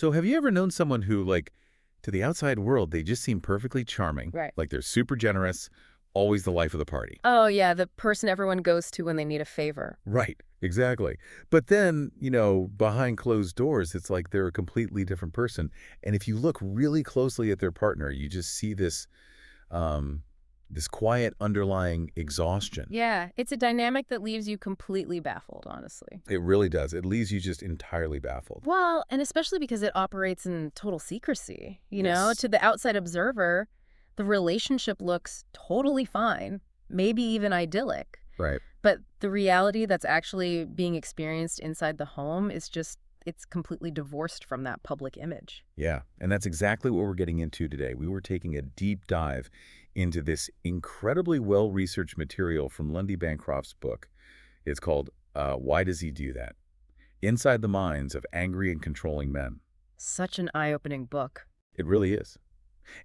So have you ever known someone who, like, to the outside world, they just seem perfectly charming, Right. like they're super generous, always the life of the party? Oh, yeah, the person everyone goes to when they need a favor. Right, exactly. But then, behind closed doors, it's like they're a completely different person. And if you look really closely at their partner, you just see um, this quiet underlying exhaustion. Yeah, it's a dynamic that leaves you completely baffled, honestly. It really does. It leaves you just entirely baffled. Well, and especially because it operates in total secrecy. Yes. To the outside observer, the relationship looks totally fine, maybe even idyllic. Right. But the reality that's actually being experienced inside the home is just, it's completely divorced from that public image. Yeah, and that's exactly what we're getting into today. We were taking a deep dive into this incredibly well-researched material from Lundy Bancroft's book. It's called Why Does He Do That? Inside the Minds of Angry and Controlling Men. Such an eye-opening book. It really is.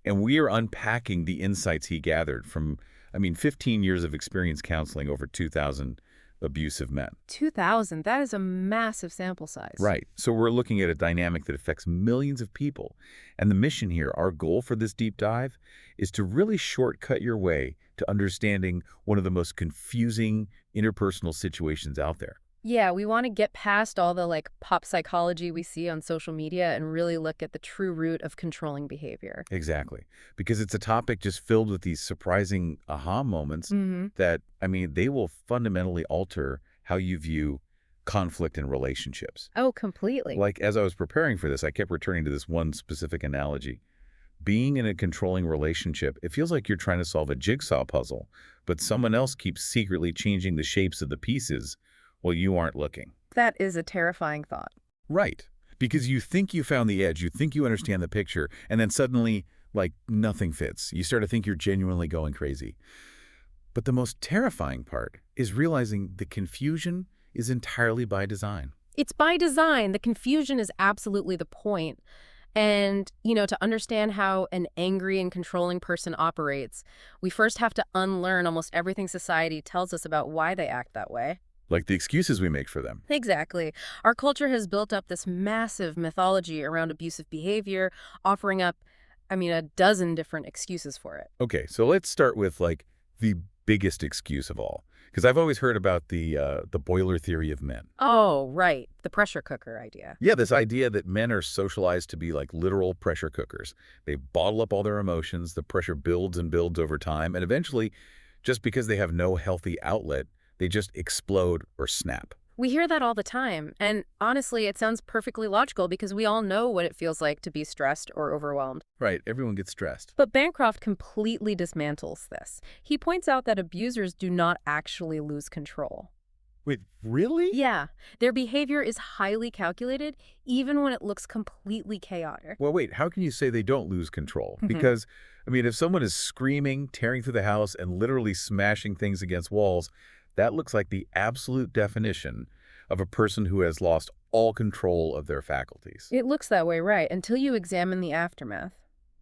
And we are unpacking the insights he gathered from, 15 years of experience counseling over 2,000 abusive men. 2,000, that is a massive sample size. Right. So we're looking at a dynamic that affects millions of people. And the mission here, our goal for this deep dive, is to really shortcut your way to understanding one of the most confusing interpersonal situations out there. Yeah, we want to get past all the pop psychology we see on social media and really look at the true root of controlling behavior. Exactly. Because it's a topic just filled with these surprising aha moments that, they will fundamentally alter how you view conflict in relationships. Oh, completely. Like, as I was preparing for this, I kept returning to this one specific analogy. Being in a controlling relationship, it feels like you're trying to solve a jigsaw puzzle, but someone else keeps secretly changing the shapes of the pieces while you aren't looking. That is a terrifying thought. Right. Because you think you found the edge, you think you understand the picture, and then suddenly, nothing fits. You start to think you're genuinely going crazy. But the most terrifying part is realizing the confusion is entirely by design. It's by design. The confusion is absolutely the point. And, to understand how an angry and controlling person operates, we first have to unlearn almost everything society tells us about why they act that way. Like the excuses we make for them. Exactly. Our culture has built up this massive mythology around abusive behavior, offering up, a dozen different excuses for it. Okay, so let's start with, the biggest excuse of all. Because I've always heard about the boiler theory of men. Oh, right. The pressure cooker idea. Yeah, this idea that men are socialized to be like literal pressure cookers. They bottle up all their emotions, the pressure builds and builds over time, and eventually, just because they have no healthy outlet, they just explode or snap. We hear that all the time. And honestly, it sounds perfectly logical because we all know what it feels like to be stressed or overwhelmed. Right, everyone gets stressed. But Bancroft completely dismantles this. He points out that abusers do not actually lose control. Wait, really? Yeah, their behavior is highly calculated, even when it looks completely chaotic. Well, wait, how can you say they don't lose control? Because, if someone is screaming, tearing through the house, and literally smashing things against walls, that looks like the absolute definition of a person who has lost all control of their faculties. It looks that way, right, until you examine the aftermath.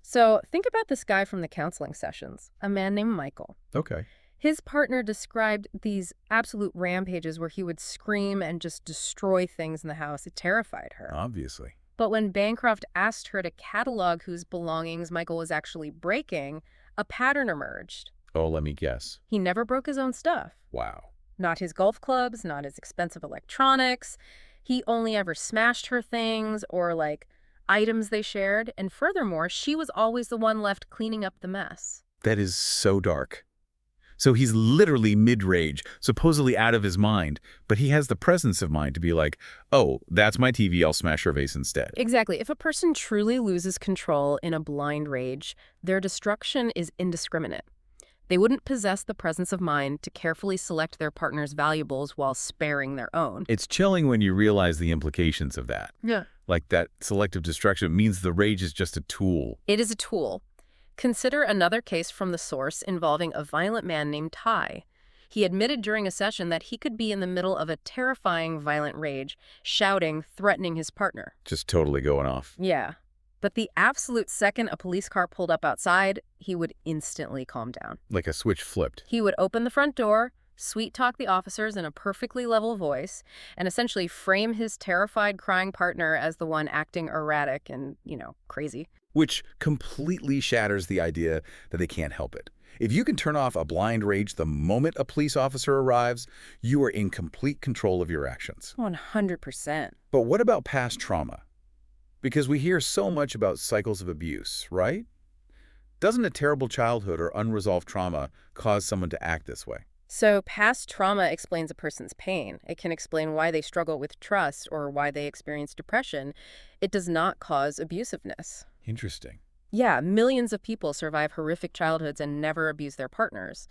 So think about this guy from the counseling sessions, a man named Michael. Okay. His partner described these absolute rampages where he would scream and just destroy things in the house. It terrified her. Obviously. But when Bancroft asked her to catalog whose belongings Michael was actually breaking, a pattern emerged. Oh, let me guess. He never broke his own stuff. Wow. Not his golf clubs, not his expensive electronics. He only ever smashed her things or, items they shared. And furthermore, she was always the one left cleaning up the mess. That is so dark. So he's literally mid-rage, supposedly out of his mind, but he has the presence of mind to be like, oh, that's my TV, I'll smash her vase instead. Exactly. If a person truly loses control in a blind rage, their destruction is indiscriminate. They wouldn't possess the presence of mind to carefully select their partner's valuables while sparing their own. It's chilling when you realize the implications of that. Yeah. Like that selective destruction means the rage is just a tool. It is a tool. Consider another case from the source involving a violent man named Ty. He admitted during a session that he could be in the middle of a terrifying violent rage, shouting, threatening his partner. Just totally going off. Yeah. But the absolute second a police car pulled up outside, he would instantly calm down. Like a switch flipped. He would open the front door, sweet-talk the officers in a perfectly level voice, and essentially frame his terrified, crying partner as the one acting erratic and, crazy. Which completely shatters the idea that they can't help it. If you can turn off a blind rage the moment a police officer arrives, you are in complete control of your actions. 100%. But what about past trauma? Because we hear so much about cycles of abuse, right? Doesn't a terrible childhood or unresolved trauma cause someone to act this way? So past trauma explains a person's pain. It can explain why they struggle with trust or why they experience depression. It does not cause abusiveness. Interesting. Yeah, millions of people survive horrific childhoods and never abuse their partners.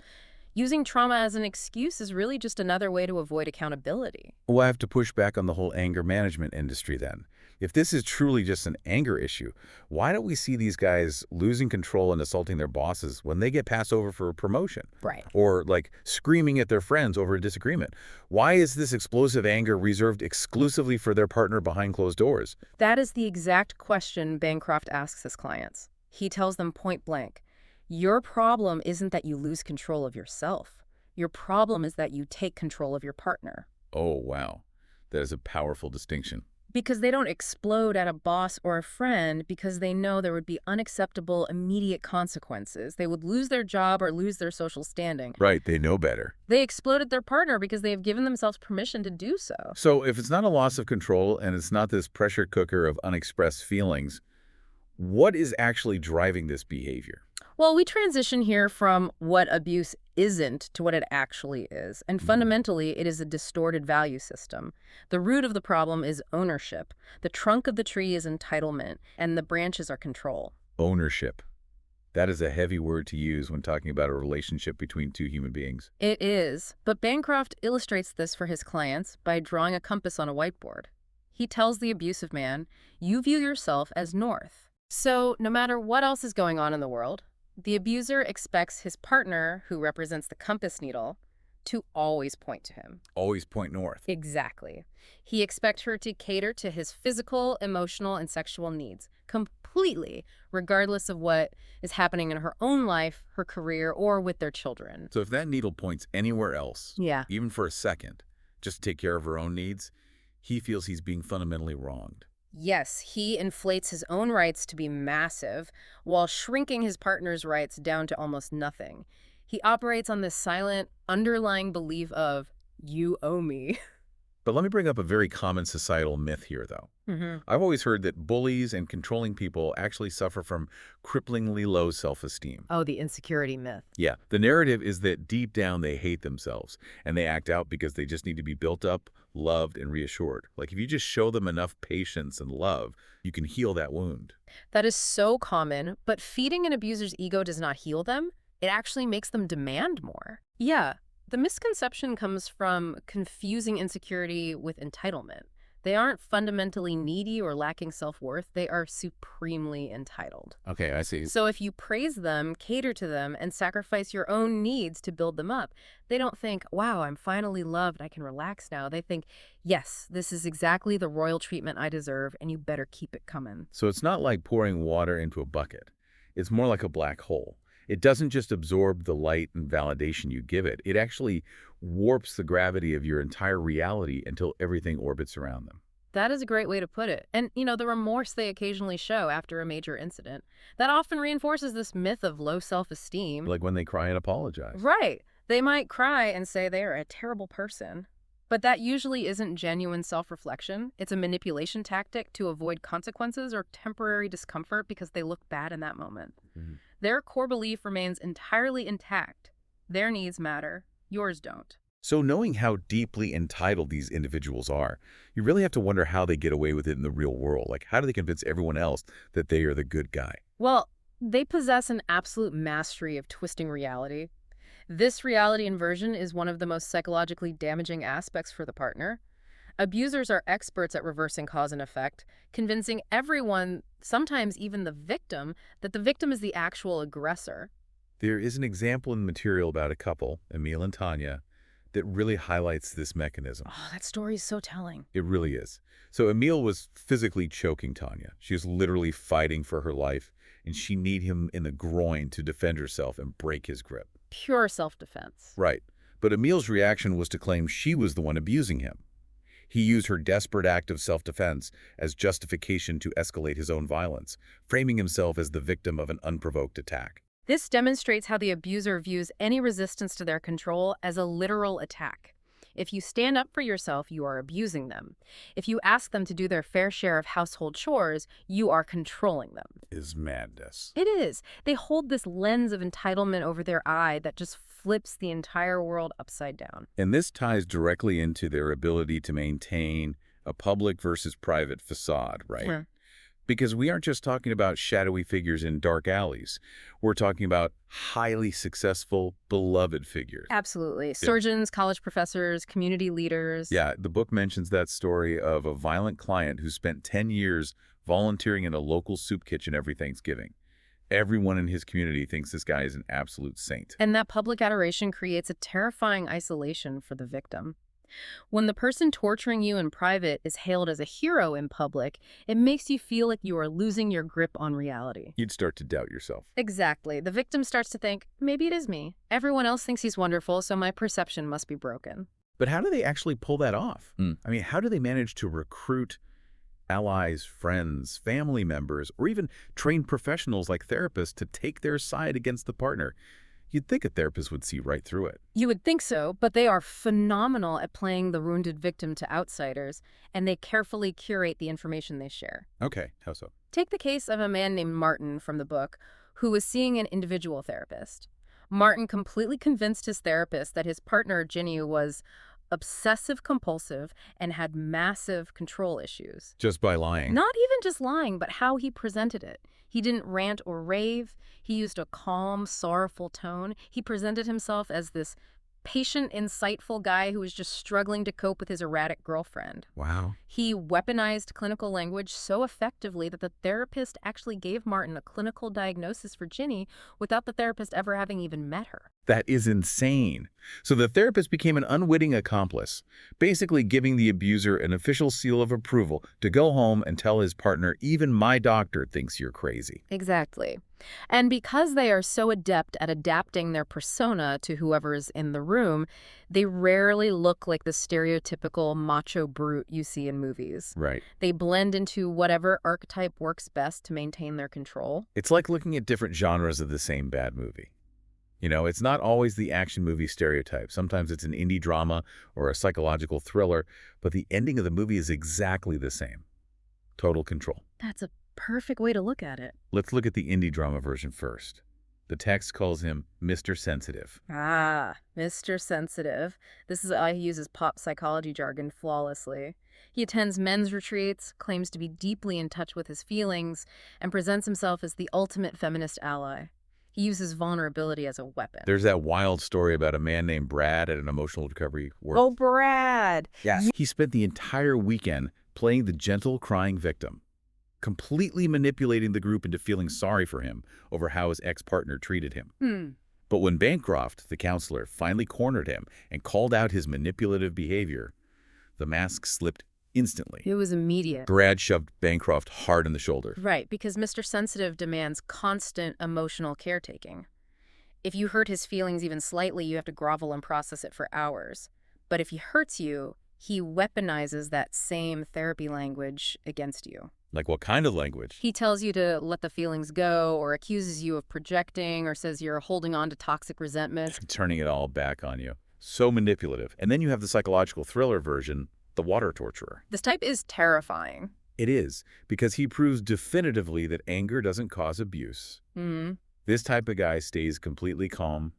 Using trauma as an excuse is really just another way to avoid accountability. Well, I have to push back on the whole anger management industry then. If this is truly just an anger issue, why don't we see these guys losing control and assaulting their bosses when they get passed over for a promotion? Right. Or, like, screaming at their friends over a disagreement? Why is this explosive anger reserved exclusively for their partner behind closed doors? That is the exact question Bancroft asks his clients. He tells them point blank, your problem isn't that you lose control of yourself. Your problem is that you take control of your partner. Oh, wow. That is a powerful distinction. Because they don't explode at a boss or a friend because they know there would be unacceptable immediate consequences. They would lose their job or lose their social standing. Right, they know better. They explode at their partner because they have given themselves permission to do so. So if it's not a loss of control and it's not this pressure cooker of unexpressed feelings, what is actually driving this behavior? Well, we transition here from what abuse isn't to what it actually is. And fundamentally, it is a distorted value system. The root of the problem is ownership. The trunk of the tree is entitlement, and the branches are control. Ownership. That is a heavy word to use when talking about a relationship between two human beings. It is, but Bancroft illustrates this for his clients by drawing a compass on a whiteboard. He tells the abusive man, you view yourself as north. So no matter what else is going on in the world, the abuser expects his partner, who represents the compass needle, to always point to him. Always point north. Exactly. He expects her to cater to his physical, emotional, and sexual needs completely, regardless of what is happening in her own life, her career, or with their children. So if that needle points anywhere else, Yeah. even for a second, just to take care of her own needs, he feels he's being fundamentally wronged. Yes, he inflates his own rights to be massive while shrinking his partner's rights down to almost nothing. He operates on this silent, underlying belief of, you owe me. But let me bring up a very common societal myth here, though. I've always heard that bullies and controlling people actually suffer from cripplingly low self-esteem. Oh, the insecurity myth. Yeah, the narrative is that deep down they hate themselves, and they act out because they just need to be built up, loved, and reassured. Like if you just show them enough patience and love, you can heal that wound. That is so common, but feeding an abuser's ego does not heal them. It actually makes them demand more. Yeah, the misconception comes from confusing insecurity with entitlement. They aren't fundamentally needy or lacking self-worth. They are supremely entitled. Okay, I see. So if you praise them, cater to them, and sacrifice your own needs to build them up, they don't think, wow, I'm finally loved, I can relax now. They think, yes, this is exactly the royal treatment I deserve, and you better keep it coming. So it's not like pouring water into a bucket. It's more like a black hole. It doesn't just absorb the light and validation you give it. It actually warps the gravity of your entire reality until everything orbits around them. That is a great way to put it. And, the remorse they occasionally show after a major incident, that often reinforces this myth of low self-esteem. Like when they cry and apologize. Right. They might cry and say they are a terrible person. But that usually isn't genuine self-reflection. It's a manipulation tactic to avoid consequences or temporary discomfort because they look bad in that moment. Their core belief remains entirely intact. Their needs matter. Yours don't. So knowing how deeply entitled these individuals are, you really have to wonder how they get away with it in the real world. Like, how do they convince everyone else that they are the good guy? Well, they possess an absolute mastery of twisting reality. This reality inversion is one of the most psychologically damaging aspects for the partner. Abusers are experts at reversing cause and effect, convincing everyone, sometimes even the victim, that the victim is the actual aggressor. There is an example in the material about a couple, Emil and Tanya, that really highlights this mechanism. Oh, that story is so telling. It really is. So Emil was physically choking Tanya. She was literally fighting for her life, and she kneed him in the groin to defend herself and break his grip. Pure self-defense. Right. But Emil's reaction was to claim she was the one abusing him. He used her desperate act of self-defense as justification to escalate his own violence, framing himself as the victim of an unprovoked attack. This demonstrates how the abuser views any resistance to their control as a literal attack. If you stand up for yourself, you are abusing them. If you ask them to do their fair share of household chores, you are controlling them. Is madness. It is. They hold this lens of entitlement over their eye that just flips the entire world upside down. And this ties directly into their ability to maintain a public versus private facade, right? Yeah. Because we aren't just talking about shadowy figures in dark alleys. We're talking about highly successful, beloved figures. Absolutely. Surgeons, college professors, community leaders. Yeah, the book mentions that story of a violent client who spent 10 years volunteering in a local soup kitchen every Thanksgiving. Everyone in his community thinks this guy is an absolute saint. And that public adoration creates a terrifying isolation for the victim. When the person torturing you in private is hailed as a hero in public, it makes you feel like you are losing your grip on reality. You'd start to doubt yourself. Exactly. The victim starts to think, maybe it is me. Everyone else thinks he's wonderful, so my perception must be broken. But how do they actually pull that off? I mean, how do they manage to recruit allies, friends, family members, or even trained professionals like therapists to take their side against the partner? You'd think a therapist would see right through it. You would think so, but they are phenomenal at playing the wounded victim to outsiders, and they carefully curate the information they share. Okay, how so? Take the case of a man named Martin from the book who was seeing an individual therapist. Martin completely convinced his therapist that his partner, Ginny, was obsessive-compulsive and had massive control issues. Just by lying. Not even just lying, but how he presented it. He didn't rant or rave. He used a calm, sorrowful tone. He presented himself as this patient, insightful guy who was just struggling to cope with his erratic girlfriend. Wow. He weaponized clinical language so effectively that the therapist actually gave Martin a clinical diagnosis for Ginny without the therapist ever having even met her. That is insane. So the therapist became an unwitting accomplice, basically giving the abuser an official seal of approval to go home and tell his partner, even my doctor thinks you're crazy. Exactly. And because they are so adept at adapting their persona to whoever's in the room, they rarely look like the stereotypical macho brute you see in movies. Right. They blend into whatever archetype works best to maintain their control. It's like looking at different genres of the same bad movie. You know, it's not always the action movie stereotype. Sometimes it's an indie drama or a psychological thriller, but the ending of the movie is exactly the same. Total control. That's a perfect way to look at it. Let's look at the indie drama version first. The text calls him Mr. Sensitive. Ah, Mr. Sensitive. This is how he uses pop psychology jargon flawlessly. He attends men's retreats, claims to be deeply in touch with his feelings, and presents himself as the ultimate feminist ally. He uses vulnerability as a weapon. There's that wild story about a man named Brad at an emotional recovery work. Oh, Brad! Yes. He spent the entire weekend playing the gentle, crying victim, completely manipulating the group into feeling sorry for him over how his ex-partner treated him. But when Bancroft, the counselor, finally cornered him and called out his manipulative behavior, the mask slipped instantly. It was immediate. Brad shoved Bancroft hard in the shoulder. Right, because Mr. Sensitive demands constant emotional caretaking. If you hurt his feelings even slightly, you have to grovel and process it for hours. But if he hurts you, he weaponizes that same therapy language against you. Like what kind of language? He tells you to let the feelings go, or accuses you of projecting, or says you're holding on to toxic resentment. Turning it all back on you. So manipulative. And then you have the psychological thriller version, the water torturer. This type is terrifying. It is, because he proves definitively that anger doesn't cause abuse. This type of guy stays completely calm.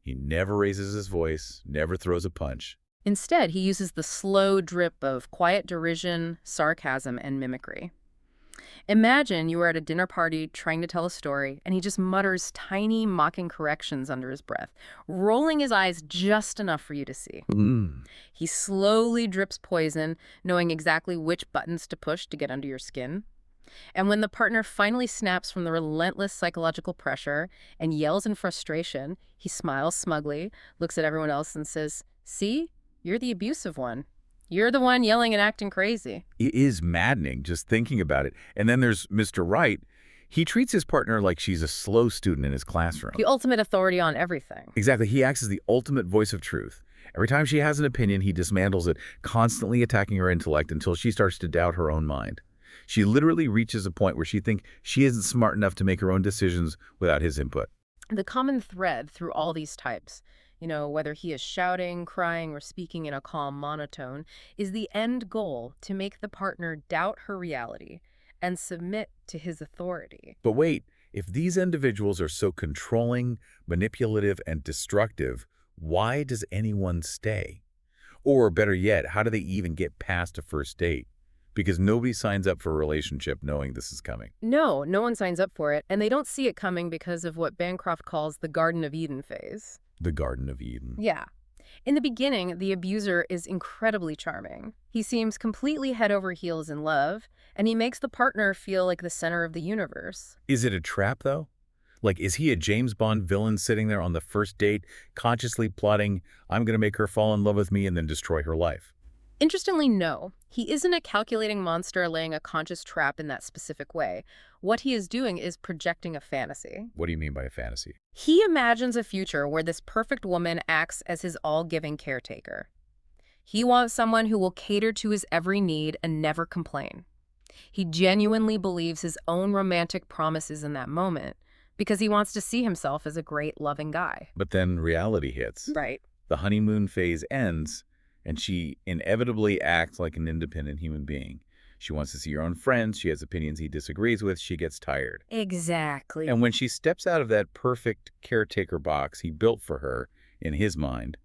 He never raises his voice, never throws a punch. Instead, he uses the slow drip of quiet derision, sarcasm, and mimicry. Imagine you were at a dinner party trying to tell a story, and he just mutters tiny, mocking corrections under his breath, rolling his eyes just enough for you to see. He slowly drips poison, knowing exactly which buttons to push to get under your skin. And when the partner finally snaps from the relentless psychological pressure and yells in frustration, he smiles smugly, looks at everyone else, and says, "See, you're the abusive one. You're the one yelling and acting crazy." It is maddening just thinking about it. And then there's Mr. Right. He treats his partner like she's a slow student in his classroom. The ultimate authority on everything. Exactly. He acts as the ultimate voice of truth. Every time she has an opinion, he dismantles it, constantly attacking her intellect until she starts to doubt her own mind. She literally reaches a point where she thinks she isn't smart enough to make her own decisions without his input. The common thread through all these types, whether he is shouting, crying, or speaking in a calm monotone, is the end goal to make the partner doubt her reality and submit to his authority. But wait, if these individuals are so controlling, manipulative, and destructive, why does anyone stay? Or better yet, how do they even get past a first date? Because nobody signs up for a relationship knowing this is coming. No, no one signs up for it, and they don't see it coming because of what Bancroft calls the Garden of Eden phase. The Garden of Eden. Yeah. In the beginning, the abuser is incredibly charming. He seems completely head over heels in love, and he makes the partner feel like the center of the universe. Is it a trap, though? Like, is he a James Bond villain sitting there on the first date, consciously plotting, I'm going to make her fall in love with me and then destroy her life? Interestingly, no. He isn't a calculating monster laying a conscious trap in that specific way. What he is doing is projecting a fantasy. What do you mean by a fantasy? He imagines a future where this perfect woman acts as his all-giving caretaker. He wants someone who will cater to his every need and never complain. He genuinely believes his own romantic promises in that moment because he wants to see himself as a great, loving guy. But then reality hits. Right. The honeymoon phase ends, and she inevitably acts like an independent human being. She wants to see her own friends. She has opinions he disagrees with. She gets tired. Exactly. And when she steps out of that perfect caretaker box he built for her, in his mind,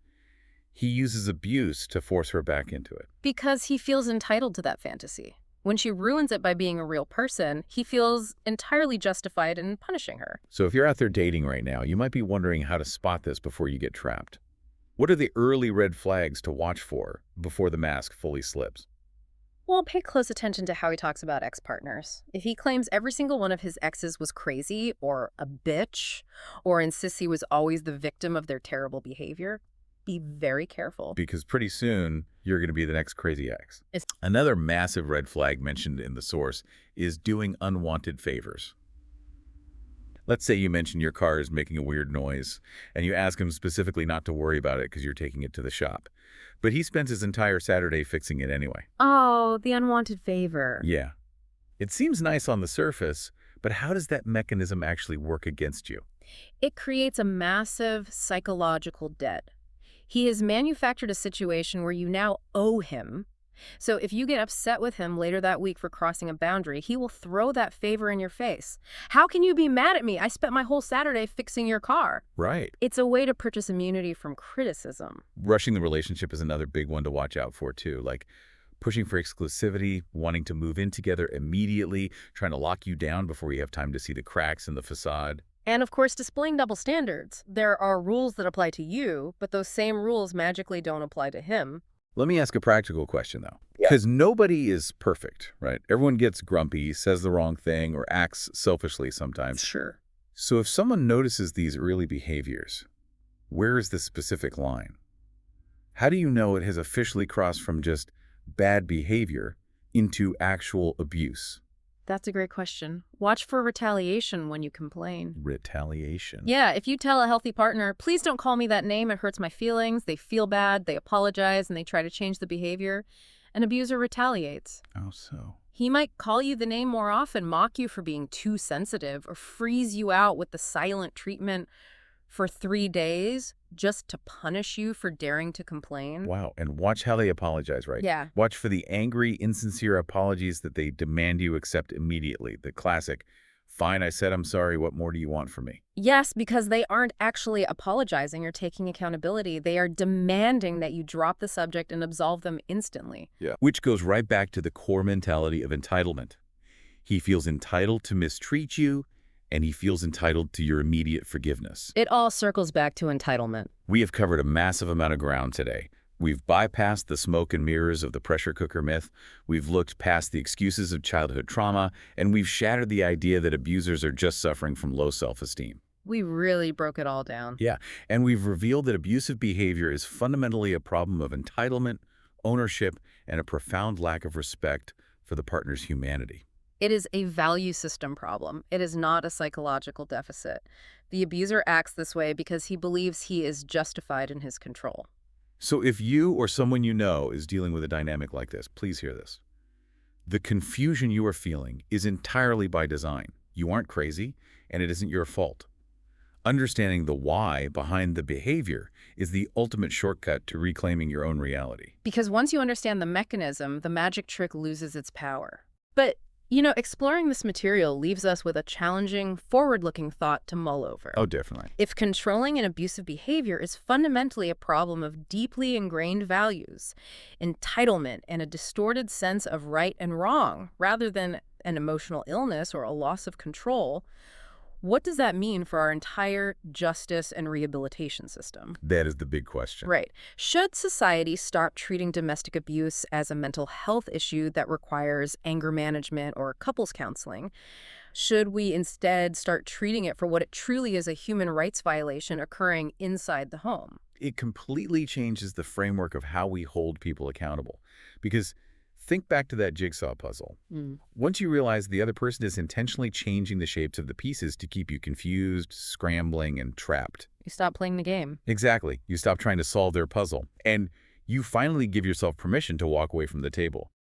he uses abuse to force her back into it. Because he feels entitled to that fantasy. When she ruins it by being a real person, he feels entirely justified in punishing her. So if you're out there dating right now, you might be wondering how to spot this before you get trapped. What are the early red flags to watch for before the mask fully slips? Well, pay close attention to how he talks about ex-partners. If he claims every single one of his exes was crazy or a bitch, or insists he was always the victim of their terrible behavior, be very careful. Because pretty soon, you're going to be the next crazy ex. Another massive red flag mentioned in the source is doing unwanted favors. Let's say you mention your car is making a weird noise, and you ask him specifically not to worry about it because you're taking it to the shop. But he spends his entire Saturday fixing it anyway. Oh, the unwanted favor. Yeah. It seems nice on the surface, but how does that mechanism actually work against you? It creates a massive psychological debt. He has manufactured a situation where you now owe him. So if you get upset with him later that week for crossing a boundary, he will throw that favor in your face. How can you be mad at me? I spent my whole Saturday fixing your car. Right. It's a way to purchase immunity from criticism. Rushing the relationship is another big one to watch out for, too. Like pushing for exclusivity, wanting to move in together immediately, trying to lock you down before you have time to see the cracks in the facade. And of course, displaying double standards. There are rules that apply to you, but those same rules magically don't apply to him. Let me ask a practical question, though. Because nobody is perfect, right? Everyone gets grumpy, says the wrong thing, or acts selfishly sometimes. Sure. So if someone notices these early behaviors, where is the specific line? How do you know it has officially crossed from just bad behavior into actual abuse? That's a great question. Watch for retaliation when you complain. Retaliation? Yeah, if you tell a healthy partner, please don't call me that name, it hurts my feelings, they feel bad, they apologize, and they try to change the behavior, an abuser retaliates. How so? He might call you the name more often, mock you for being too sensitive, or freeze you out with the silent treatment for 3 days just to punish you for daring to complain. Wow, and watch how they apologize, right? Yeah. Watch for the angry, insincere apologies that they demand you accept immediately. The classic, fine, I said I'm sorry, what more do you want from me? Yes, because they aren't actually apologizing or taking accountability. They are demanding that you drop the subject and absolve them instantly. Yeah. Which goes right back to the core mentality of entitlement. He feels entitled to mistreat you, and he feels entitled to your immediate forgiveness. It all circles back to entitlement. We have covered a massive amount of ground today. We've bypassed the smoke and mirrors of the pressure cooker myth, we've looked past the excuses of childhood trauma, and we've shattered the idea that abusers are just suffering from low self-esteem. We really broke it all down. Yeah, and we've revealed that abusive behavior is fundamentally a problem of entitlement, ownership, and a profound lack of respect for the partner's humanity. It is a value system problem. It is not a psychological deficit. The abuser acts this way because he believes he is justified in his control. So if you or someone you know is dealing with a dynamic like this, please hear this. The confusion you are feeling is entirely by design. You aren't crazy, and it isn't your fault. Understanding the why behind the behavior is the ultimate shortcut to reclaiming your own reality. Because once you understand the mechanism, the magic trick loses its power. But, exploring this material leaves us with a challenging, forward-looking thought to mull over. Oh, definitely. If controlling and abusive behavior is fundamentally a problem of deeply ingrained values, entitlement, and a distorted sense of right and wrong, rather than an emotional illness or a loss of control, what does that mean for our entire justice and rehabilitation system? That is the big question. Right. Should society stop treating domestic abuse as a mental health issue that requires anger management or couples counseling? Should we instead start treating it for what it truly is, a human rights violation occurring inside the home? It completely changes the framework of how we hold people accountable. Because think back to that jigsaw puzzle. Once you realize the other person is intentionally changing the shapes of the pieces to keep you confused, scrambling, and trapped. You stop playing the game. Exactly. You stop trying to solve their puzzle. And you finally give yourself permission to walk away from the table.